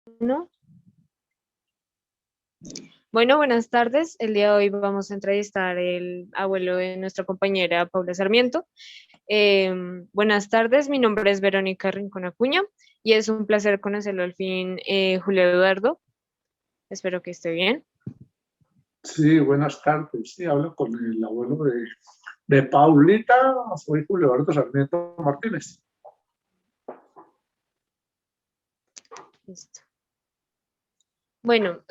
¿No? Bueno, buenas tardes. El día de hoy vamos a entrevistar el abuelo de nuestra compañera Paula Sarmiento. Buenas tardes, mi nombre es Verónica Rincón Acuña y es un placer conocerlo al fin, Julio Eduardo. Espero que esté bien. Sí, buenas tardes. Sí, hablo con el abuelo de Paulita. Soy Julio Eduardo Sarmiento Martínez. Listo. Bueno,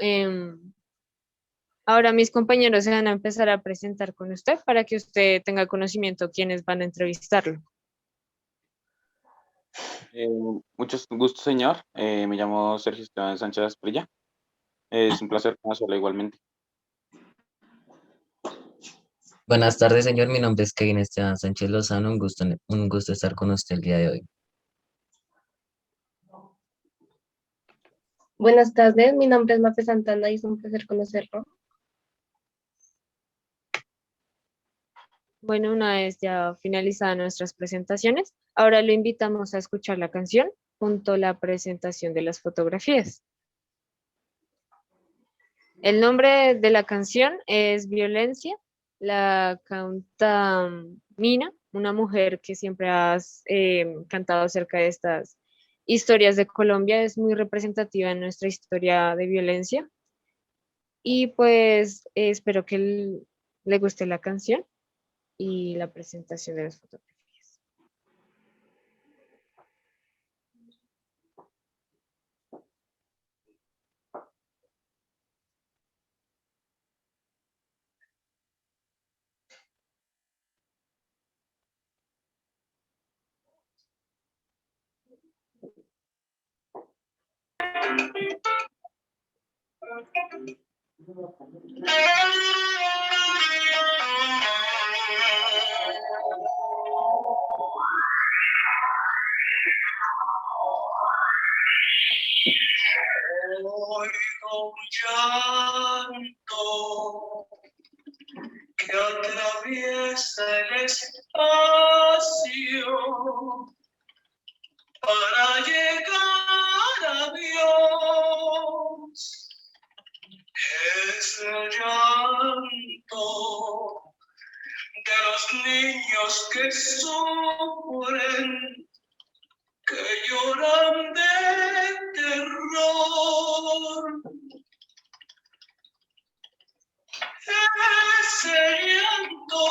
ahora mis compañeros se van a empezar a presentar con usted para que usted tenga conocimiento quiénes van a entrevistarlo. Eh, Mucho gusto, señor. Me llamo Sergio Esteban Sánchez Asprilla. Es un placer conocerlo igualmente. Buenas tardes, señor. Mi nombre es Kevin Esteban Sánchez Lozano. Un gusto estar con usted el día de hoy. Buenas tardes, mi nombre es Mafe Santana y es un placer conocerlo. Bueno, una vez ya finalizadas nuestras presentaciones, ahora lo invitamos a escuchar la canción junto a la presentación de las fotografías. El nombre de la canción es Violencia, la canta Mina, una mujer que siempre ha cantado acerca de estas historias de Colombia, es muy representativa en nuestra historia de violencia y pues espero que le guste la canción y la presentación de las fotografías. Oigo un llanto que atraviesa el espacio para llegar a Dios. Es el llanto de los niños que sufren, que lloran de terror. Es el llanto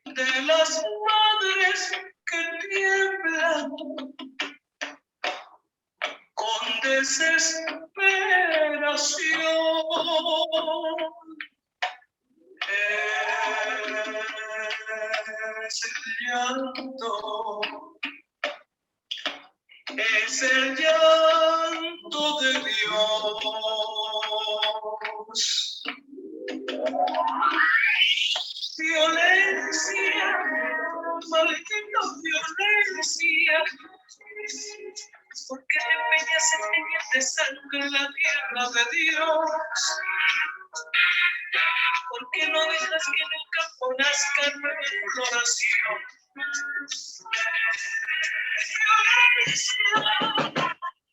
de las madres que tiemblan con desesperación. Es el llanto de Dios. Violencia, maldita violencia, porque te empeñas en teñir de sangre la tierra de Dios. ¿Por qué no dejas que en el campo nazca nueva floración? Violencia,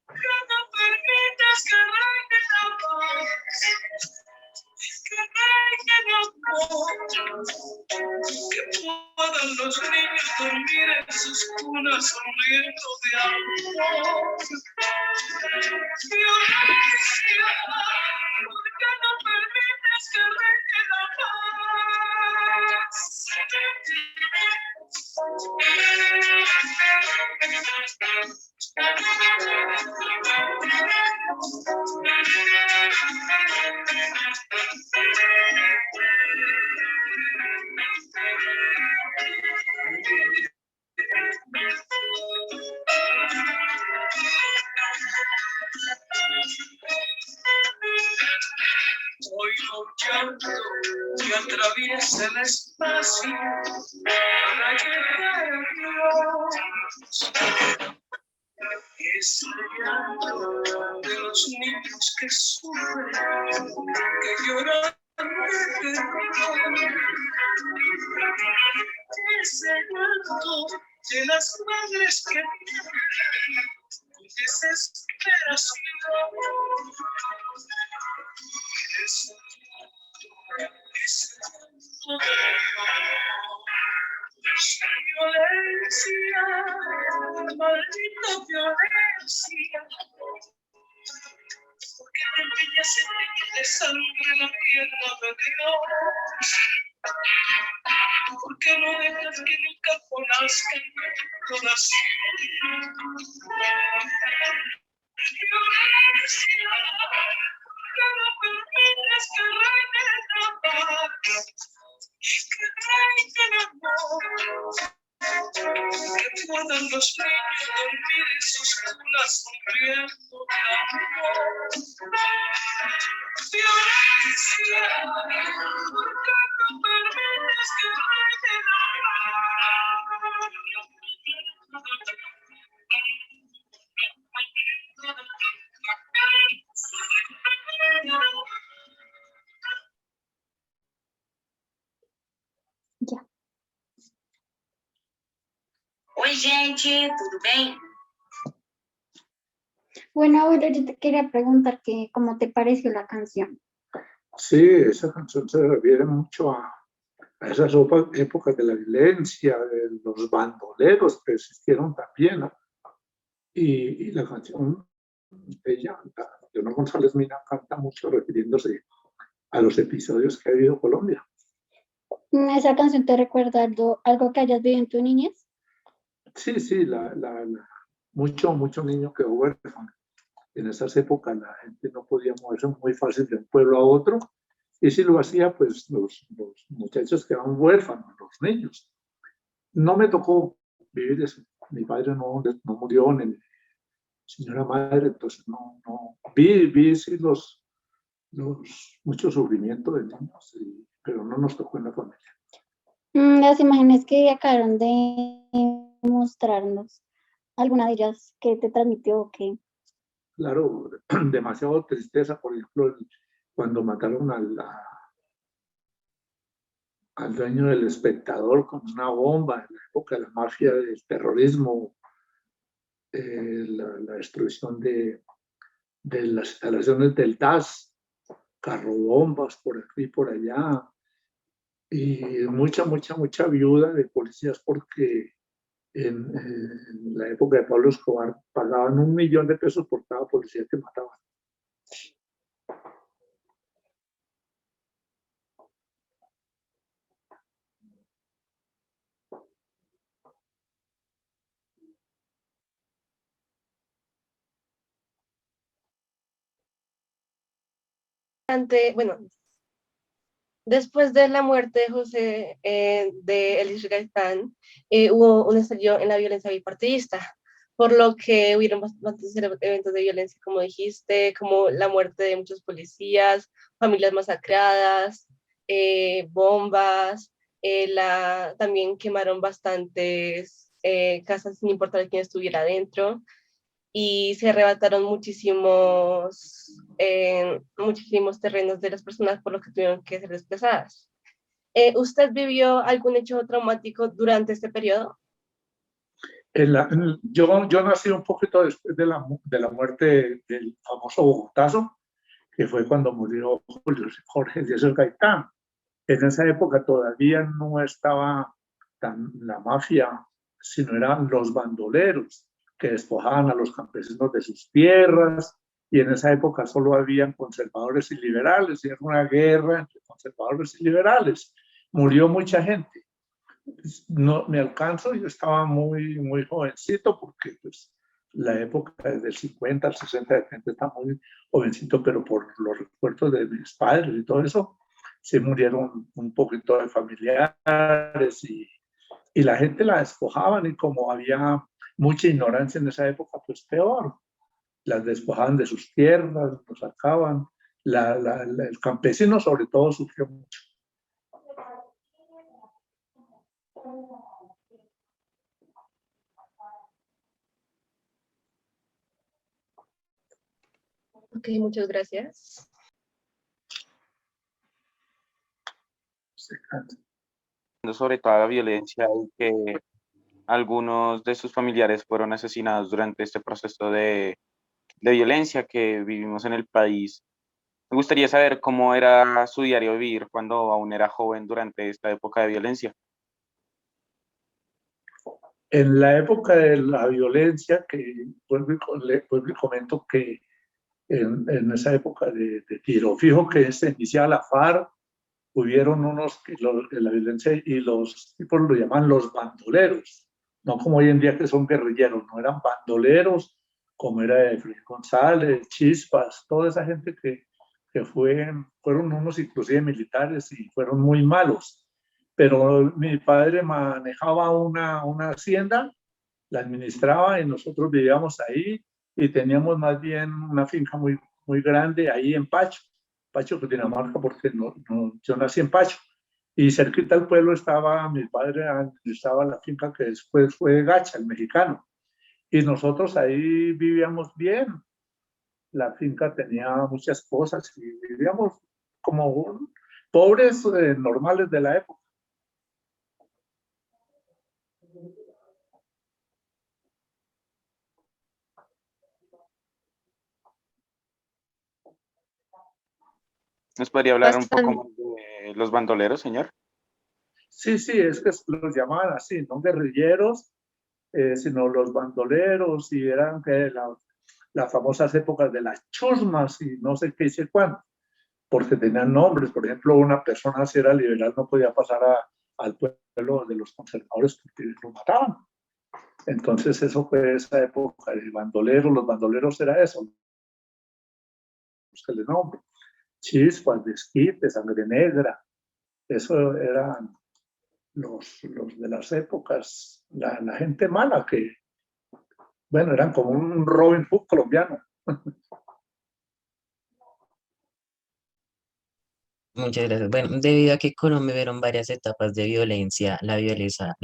que no permitas que reine la paz, que reine la paz, que puedan los niños dormir en sus cunas sonriendo de amor. Violencia, porque no permites que reine la paz. Oigo un llanto que atraviesa el espacio para llegar a Dios. Es el llanto de los niños que sufren, que lloran de terror. Es el llanto de las madres que desesperación. Violencia, maldita violencia, porque te empeñas en teñir de sangre la tierra de Dios, porque no dejas que nunca conozcan floración. Violencia, que no permites que reine la paz, que reine el amor, que puedan los niños dormir en sus cunas sonriendo de amor. Violencia, porque no permites que reine la Ya. Oi, gente, tudo bem? Bueno, abuelo, yo te quería preguntar que cómo te pareció la canción. Sí, esa canción se refiere mucho a esas épocas de la violencia, de los bandoleros que existieron también, ¿no? Y la canción, ella, Leonor González Mina, canta mucho refiriéndose a los episodios que ha vivido Colombia. ¿Esa canción te recuerda algo que hayas vivido en tu niñez? Sí, sí, mucho niño quedó huérfano. En esas épocas la gente no podía moverse muy fácil de un pueblo a otro, y si lo hacía, pues los muchachos quedaban huérfanos, los niños. No me tocó vivir eso. Mi padre no murió, ni mi señora madre, entonces no vi sí mucho sufrimiento de niños, pero no nos tocó en la familia. Las imágenes que acabaron de mostrarnos, ¿alguna de ellas que te transmitió o qué? Claro, demasiado tristeza, por ejemplo, cuando mataron al dueño del Espectador con una bomba en la época de la mafia del terrorismo, la destrucción de las instalaciones del TAS, carrobombas por aquí y por allá, y mucha viuda de policías, porque en la época de Pablo Escobar pagaban 1 millón de pesos por cada policía que mataban. Bueno, después de la muerte de José, de Elis Gaitán, hubo un estallido en la violencia bipartidista, por lo que hubieron bastantes eventos de violencia, como dijiste, como la muerte de muchos policías, familias masacradas, bombas, también quemaron bastantes casas sin importar quién estuviera adentro, y se arrebataron muchísimos terrenos de las personas por lo que tuvieron que ser desplazadas. ¿Usted vivió algún hecho traumático durante este periodo? Yo nací un poquito después de la muerte del famoso Bogotazo, que fue cuando murió Jorge Eliezer Gaitán. En esa época todavía no estaba tan la mafia, sino eran los bandoleros que despojaban a los campesinos de sus tierras, y en esa época solo habían conservadores y liberales, y era una guerra entre conservadores y liberales. Murió mucha gente. No me alcanzo, yo estaba muy jovencito, porque pues la época desde el 50 al 60 de gente está muy jovencito, pero por los recuerdos de mis padres y todo eso, se murieron un poquito de familiares, y la gente la despojaban, y como había mucha ignorancia en esa época, pues peor, las despojaban de sus tierras, los sacaban. El campesino sobre todo sufrió mucho. Ok, muchas gracias. Sobre toda la violencia, hay que algunos de sus familiares fueron asesinados durante este proceso de violencia que vivimos en el país. Me gustaría saber cómo era su diario vivir cuando aún era joven durante esta época de violencia. En la época de la violencia, que vuelvo y comento que en esa época de tiro fijo que se iniciaba la FARC, hubieron unos, la violencia y los tipos lo llaman los bandoleros, no como hoy en día que son guerrilleros, no eran bandoleros, como era Efraín González, Chispas, toda esa gente que fueron unos inclusive militares y fueron muy malos. Pero mi padre manejaba una hacienda, la administraba y nosotros vivíamos ahí y teníamos más bien una finca muy grande ahí en Pacho, Cundinamarca, porque yo nací en Pacho. Y cerquita del pueblo estaba, mi padre administraba la finca que después fue Gacha, el mexicano. Y nosotros ahí vivíamos bien. La finca tenía muchas cosas y vivíamos como pobres normales de la época. ¿Nos podría hablar un poco Bastante, más de los bandoleros, señor? Sí, es que los llamaban así, no guerrilleros, sino los bandoleros, y eran que las famosas épocas de las chusmas y no sé qué y sé cuánto, porque tenían nombres. Por ejemplo, una persona si era liberal no podía pasar al pueblo de los conservadores porque lo mataban. Entonces eso fue esa época de bandoleros. Los bandoleros era eso, buscarle nombre. Chispas, Desquite, Sangre Negra, eso eran los de las épocas, la gente mala que, bueno, eran como un Robin Hood colombiano. Muchas gracias. Bueno, debido a que Colombia vieron varias etapas de violencia, la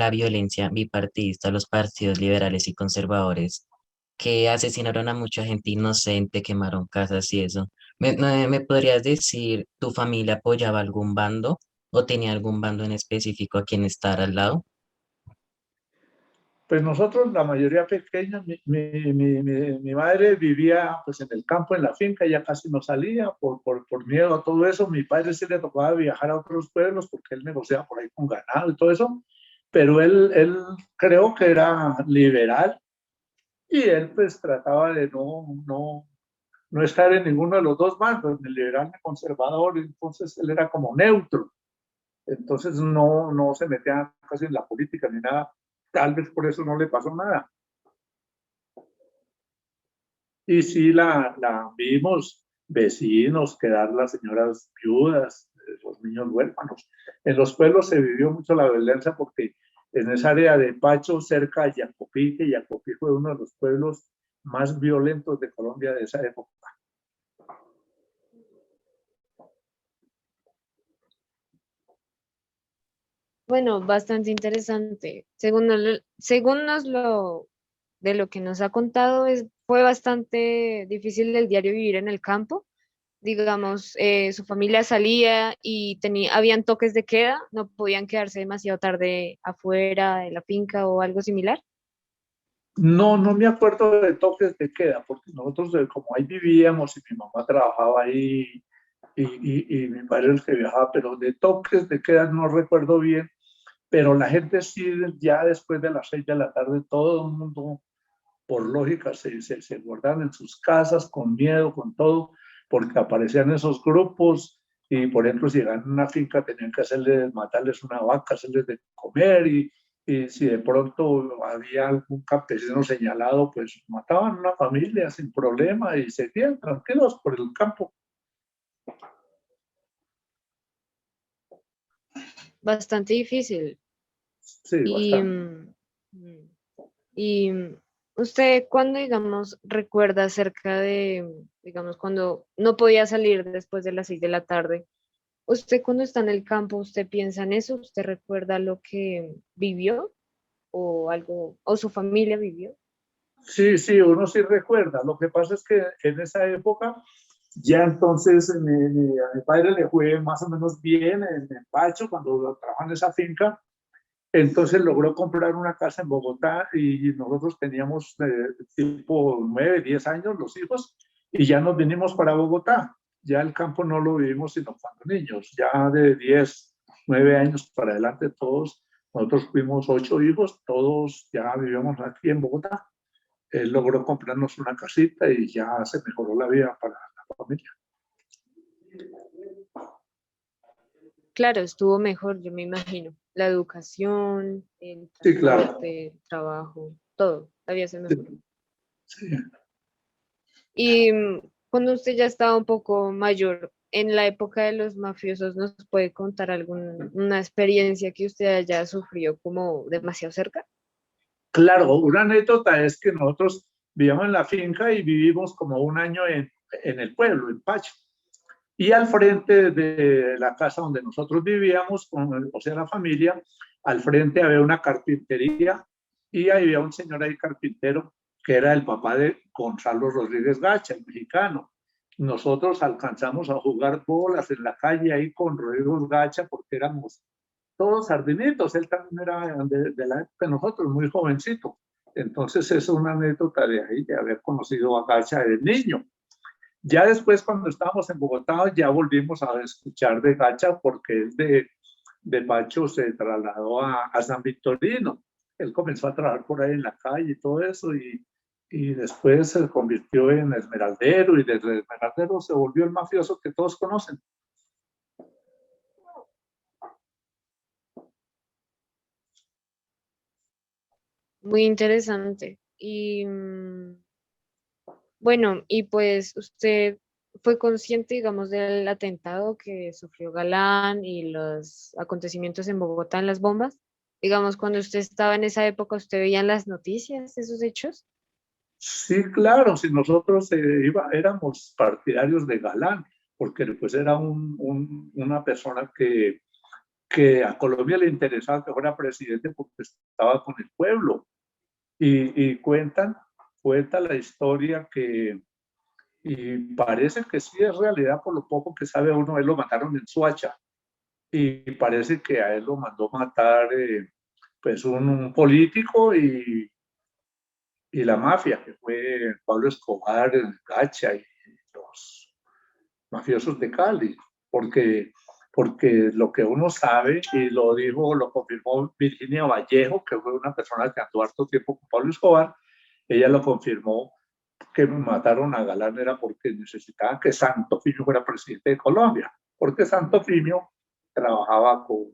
violencia bipartidista, los partidos liberales y conservadores, que asesinaron a mucha gente inocente, quemaron casas y eso. ¿Me podrías decir, tu familia apoyaba algún bando o tenía algún bando en específico a quien estar al lado? Pues nosotros, la mayoría pequeña, mi madre vivía pues en el campo, en la finca, ella casi no salía por miedo a todo eso. Mi padre sí le tocaba viajar a otros pueblos porque él negociaba por ahí con ganado y todo eso, pero él creo que era liberal y él pues trataba de no estar en ninguno de los dos bandos, ni liberal ni conservador, entonces él era como neutro. Entonces no se metía casi en la política ni nada. Tal vez por eso no le pasó nada. Y sí la vimos, vecinos, quedar las señoras viudas, los niños huérfanos. En los pueblos se vivió mucho la violencia porque en esa área de Pacho, cerca de Yacopí, que Yacopí fue uno de los pueblos más violentos de Colombia de esa época. bueno, bastante interesante. Según de lo que nos ha contado, fue bastante difícil el diario vivir en el campo. Digamos, su familia salía y habían toques de queda, no podían quedarse demasiado tarde afuera de la finca o algo similar. No me acuerdo de toques de queda, porque nosotros como ahí vivíamos y mi mamá trabajaba ahí y mi padre era el que viajaba, pero de toques de queda no recuerdo bien, pero la gente sí, ya después de las 6 de la tarde, todo el mundo, por lógica, se guardaban en sus casas con miedo, con todo, porque aparecían esos grupos y, por ejemplo, si llegaban a una finca tenían que matarles una vaca, hacerles de comer y si de pronto había algún campesino señalado, pues mataban a una familia sin problema y seguían tranquilos por el campo. Bastante difícil. Sí, Y, bastante. y usted, cuando, digamos, recuerda acerca de, digamos, cuando no podía salir después de las 6 de la tarde, usted cuando está en el campo, ¿usted piensa en eso? ¿Usted recuerda lo que vivió o algo, o su familia vivió? Sí, uno sí recuerda. Lo que pasa es que en esa época ya entonces a mi padre le fue más o menos bien en Pacho cuando trabajaba en esa finca Entonces logró comprar una casa en Bogotá y nosotros teníamos tipo 9, 10 años los hijos y ya nos vinimos para Bogotá. Ya el campo no lo vivimos sino cuando niños, ya de 10, 9 años para adelante todos, nosotros fuimos 8 hijos, todos ya vivíamos aquí en Bogotá. Él logró comprarnos una casita y ya se mejoró la vida para la familia. Claro, estuvo mejor, yo me imagino. La educación, el Sí, claro. transporte, el trabajo, todo, había se mejoró. Sí. Y cuando usted ya estaba un poco mayor, en la época de los mafiosos, ¿nos puede contar alguna experiencia que usted haya sufrido como demasiado cerca? Claro, una anécdota es que nosotros vivíamos en la finca y vivimos como un año en el pueblo, en Pacho. Y al frente de la casa donde nosotros vivíamos, o sea, la familia, al frente había una carpintería y había un señor ahí carpintero que era el papá de Gonzalo Rodríguez Gacha, el mexicano. Nosotros alcanzamos a jugar bolas en la calle ahí con Rodríguez Gacha porque éramos todos sardinitos. Él también era de la época de nosotros, muy jovencito. Entonces es una anécdota de ahí, de haber conocido a Gacha de niño. Ya después, cuando estábamos en Bogotá, ya volvimos a escuchar de Gacha porque él de Pacho se trasladó a San Victorino. Él comenzó a trabajar por ahí en la calle y todo eso y después se convirtió en esmeraldero y desde esmeraldero se volvió el mafioso que todos conocen. Muy interesante. Y bueno, y pues usted fue consciente, digamos, del atentado que sufrió Galán y los acontecimientos en Bogotá en las bombas. Digamos, cuando usted estaba en esa época, ¿usted veía en las noticias esos hechos? Sí, claro, si nosotros éramos partidarios de Galán, porque pues era una persona que a Colombia le interesaba que fuera presidente porque estaba con el pueblo. Y cuenta la historia y parece que sí es realidad por lo poco que sabe uno, él lo mataron en Soacha y parece que a él lo mandó matar pues un político y la mafia, que fue Pablo Escobar, el Gacha y los mafiosos de Cali, porque lo que uno sabe, y lo confirmó Virginia Vallejo, que fue una persona que andó harto tiempo con Pablo Escobar, ella lo confirmó que mataron a Galán era porque necesitaban que Santofimio fuera presidente de Colombia, porque Santofimio trabajaba con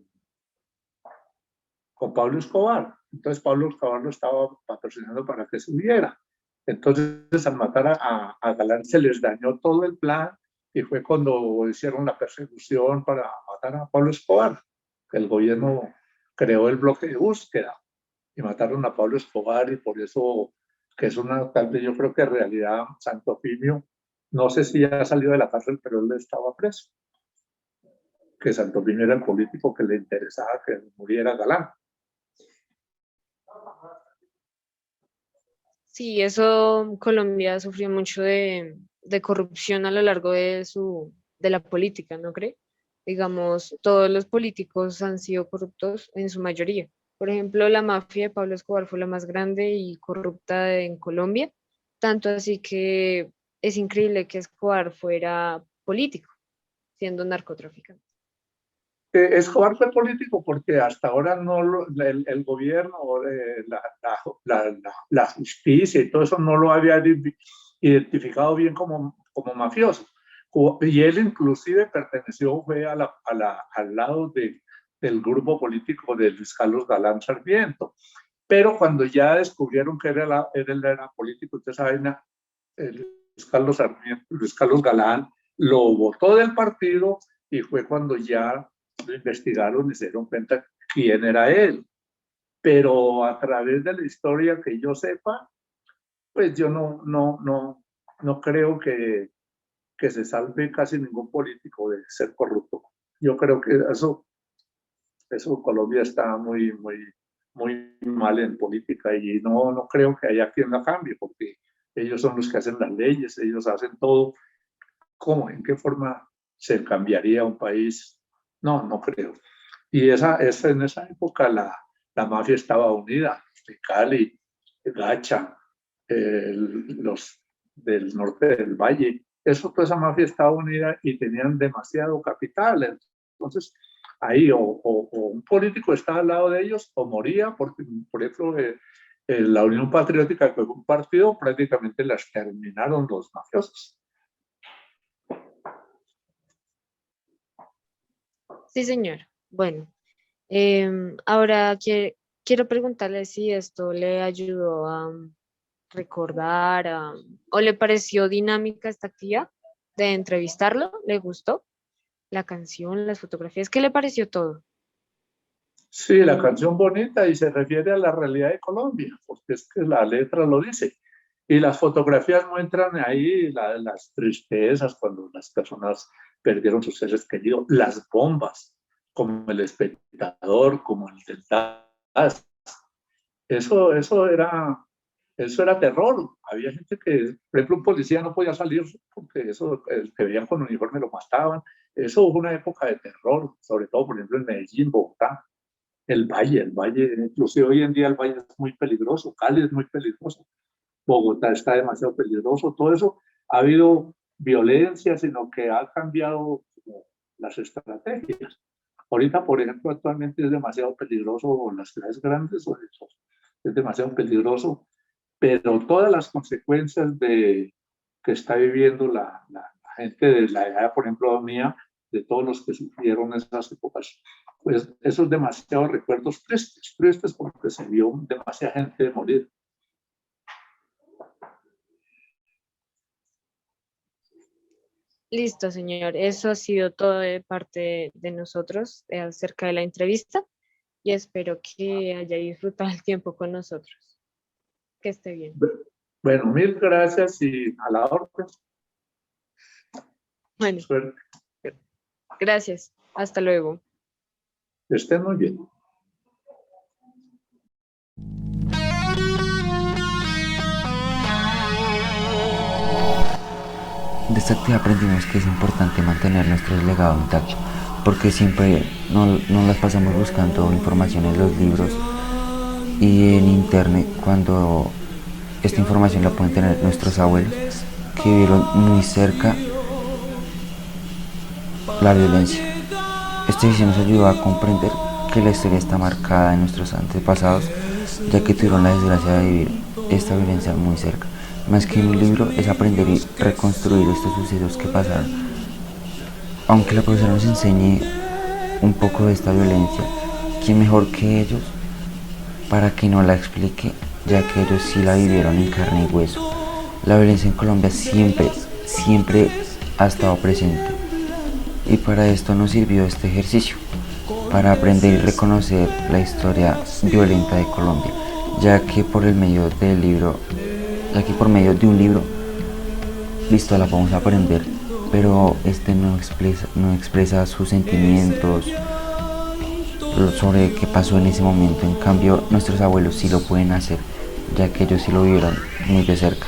Pablo Escobar. Entonces Pablo Escobar lo estaba patrocinando para que subiera. Entonces al matar a Galán se les dañó todo el plan y fue cuando hicieron la persecución para matar a Pablo Escobar. El gobierno creó el bloque de búsqueda y mataron a Pablo Escobar y por eso que es una, tal vez yo creo que en realidad Santofimio, no sé si ya salió de la cárcel, pero él estaba preso. Que Santofimio era el político que le interesaba que muriera Galán. Sí, eso Colombia sufrió mucho de corrupción a lo largo de la política, ¿no cree? Digamos, todos los políticos han sido corruptos en su mayoría. Por ejemplo, la mafia de Pablo Escobar fue la más grande y corrupta en Colombia, tanto así que es increíble que Escobar fuera político, siendo narcotraficante. Escobar fue político porque hasta ahora el gobierno, la justicia y todo eso no lo había identificado bien como mafioso. Y él inclusive fue al lado del grupo político de Luis Carlos Galán Sarmiento. Pero cuando ya descubrieron que él era político, entonces Luis Carlos Galán lo botó del partido y fue cuando ya lo investigaron y se dieron cuenta quién era él. Pero a través de la historia que yo sepa, pues yo no creo que se salve casi ningún político de ser corrupto. Yo creo que eso Colombia está muy mal en política y no creo que haya quien la cambie porque ellos son los que hacen las leyes, ellos hacen todo. ¿Cómo? ¿En qué forma se cambiaría un país? No creo. Y en esa época la mafia estaba unida, de Cali, Gacha, los del norte del Valle, toda esa mafia estaba unida y tenían demasiado capital. Entonces, ahí o un político estaba al lado de ellos o moría, porque, por ejemplo, la Unión Patriótica, que fue un partido, prácticamente la exterminaron los mafiosos. Sí, señor. Bueno, ahora quiero preguntarle si esto le ayudó a recordar o le pareció dinámica esta actividad de entrevistarlo. ¿Le gustó la canción, las fotografías? ¿Qué le pareció todo? Sí, la canción bonita y se refiere a la realidad de Colombia, porque es que la letra lo dice. Y las fotografías muestran ahí las tristezas cuando las personas perdieron sus seres queridos, las bombas, como El Espectador, como el del DAS. Eso era terror. Había gente que, por ejemplo, un policía no podía salir porque el que veían con uniforme lo mataban. Eso fue una época de terror, sobre todo, por ejemplo, en Medellín, Bogotá. El Valle, inclusive hoy en día el Valle es muy peligroso, Cali es muy peligroso, Bogotá está demasiado peligroso, todo eso. Ha habido violencia, sino que ha cambiado las estrategias. Ahorita, por ejemplo, actualmente es demasiado peligroso las ciudades grandes, es demasiado peligroso, pero todas las consecuencias que está viviendo la gente de la edad, por ejemplo, mía, de todos los que sufrieron esas épocas, pues esos demasiados recuerdos tristes porque se vio demasiada gente morir. Listo, señor. Eso ha sido todo de parte de nosotros acerca de la entrevista y espero que haya disfrutado el tiempo con nosotros. Que esté bien. Bueno, mil gracias y a la orden. Bueno, Suerte. gracias. Hasta luego. Que estén muy bien. De esta actividad aprendimos que es importante mantener nuestro legado intacto, porque siempre no las pasamos buscando información en los libros y en internet, cuando esta información la pueden tener nuestros abuelos que vivieron muy cerca la violencia. Esta visión nos ayudó a comprender que la historia está marcada en nuestros antepasados, ya que tuvieron la desgracia de vivir esta violencia muy cerca. Más que en un libro, es aprender y reconstruir estos sucesos que pasaron. Aunque la profesora nos enseñe un poco de esta violencia, ¿quién mejor que ellos para que nos la explique, ya que ellos sí la vivieron en carne y hueso? La violencia en Colombia siempre ha estado presente, y para esto nos sirvió este ejercicio, para aprender y reconocer la historia violenta de Colombia, ya que por medio de un libro, listo, la podemos aprender, pero no expresa sus sentimientos sobre qué pasó en ese momento. En cambio, nuestros abuelos sí lo pueden hacer, ya que ellos sí lo vivieron muy de cerca.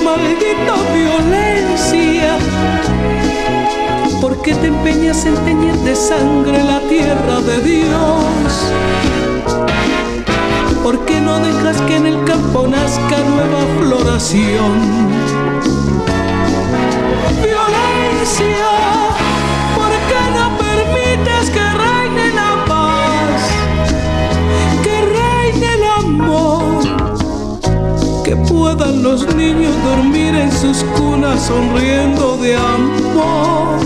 Maldita violencia, ¿por qué te empeñas en teñir de sangre la tierra de Dios? ¿Por qué no dejas que en el campo nazca nueva floración? Violencia, ¿por qué no permites que reine la paz, que reine el amor, que puedan los niños dormir en sus cunas sonriendo de amor?